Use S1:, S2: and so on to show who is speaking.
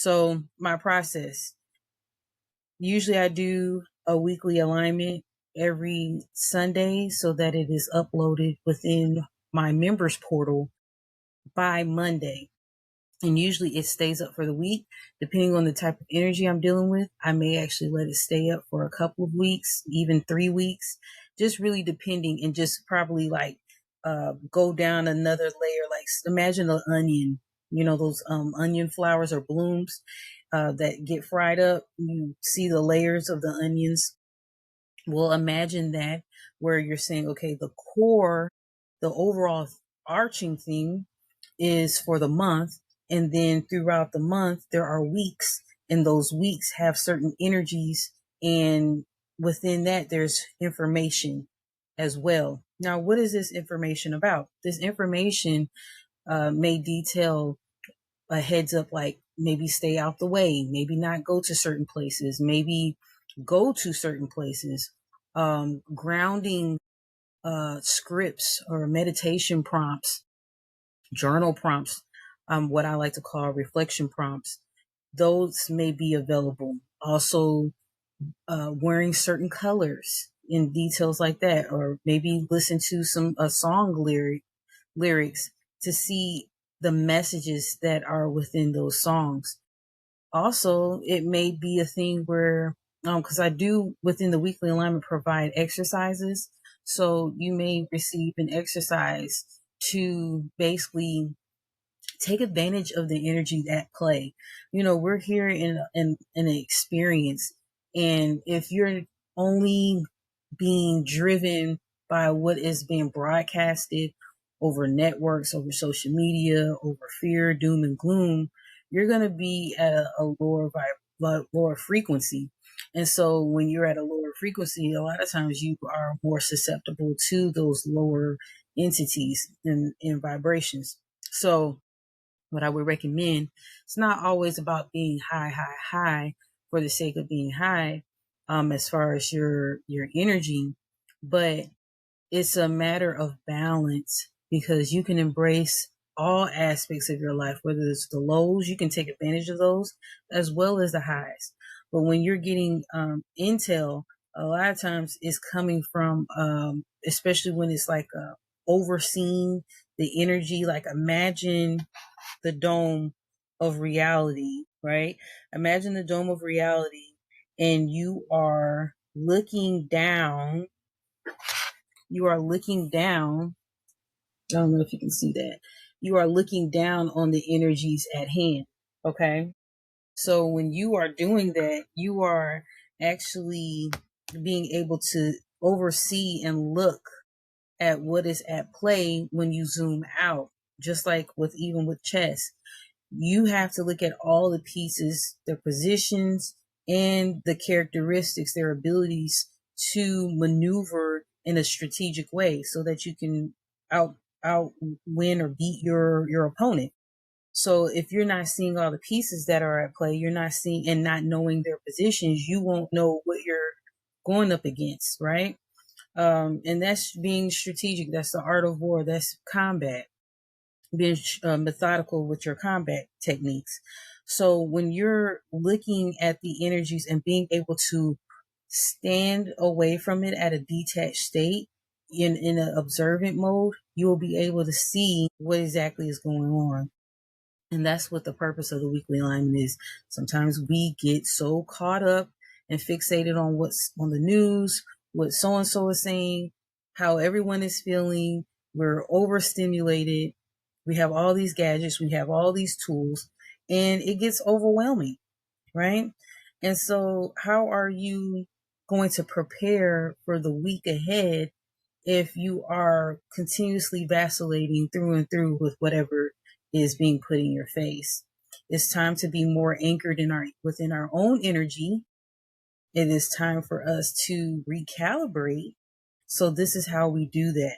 S1: So my process, usually I do a weekly alignment every Sunday so that it is uploaded within my members portal by Monday. And usually it stays up for the week. Depending on the type of energy I'm dealing with, I may actually let it stay up for a couple of weeks, even 3 weeks, just really depending, and just probably like go down another layer. Like imagine an onion, those onion flowers or blooms that get fried up. You see the layers of the onions. Well, imagine that, where you're saying, okay, the core, the overall arching thing is for the month. And then throughout the month, there are weeks, and those weeks have certain energies. And within that, there's information as well. Now, what is this information about? This information may detail a heads up, like maybe stay out the way, maybe not go to certain places, maybe go to certain places, grounding scripts or meditation prompts, journal prompts, what I like to call reflection prompts. Those may be available. Also, wearing certain colors in details like that, or maybe listen to some song lyrics to see the messages that are within those songs. Also, it may be a thing where, because I do within the weekly alignment provide exercises. So you may receive an exercise to basically take advantage of the energy at play. We're here in an experience. And if you're only being driven by what is being broadcasted over networks, over social media, over fear, doom, and gloom, you're going to be at a lower frequency. And so when you're at a lower frequency, a lot of times you are more susceptible to those lower entities and vibrations. So what I would recommend, it's not always about being high for the sake of being high, as far as your energy, but it's a matter of balance, because you can embrace all aspects of your life, whether it's the lows, you can take advantage of those, as well as the highs. But when you're getting intel, a lot of times it's coming from, especially when it's like overseeing the energy. Like imagine the dome of reality, right? Imagine the dome of reality, and you are looking down. You are looking down. I don't know if you can see that. You are looking down on the energies at hand. Okay. So when you are doing that, you are actually being able to oversee and look at what is at play when you zoom out. Just like even with chess, you have to look at all the pieces, their positions, and the characteristics, their abilities to maneuver in a strategic way so that you can out win or beat your opponent. So if you're not seeing all the pieces that are at play, you're not seeing and not knowing their positions, you won't know what you're going up against, right? And that's being strategic. That's the art of war. That's combat, being methodical with your combat techniques. So when you're looking at the energies and being able to stand away from it at a detached state in an observant mode, you will be able to see what exactly is going on. And that's what the purpose of the weekly alignment is. Sometimes we get so caught up and fixated on what's on the news, what so-and-so is saying, how everyone is feeling. We're overstimulated. We have all these gadgets. We have all these tools, and it gets overwhelming, right? And so how are you going to prepare for the week ahead if you are continuously vacillating through and through with whatever is being put in your face? It's time to be more anchored within our own energy. It is time for us to recalibrate. So this is how we do that.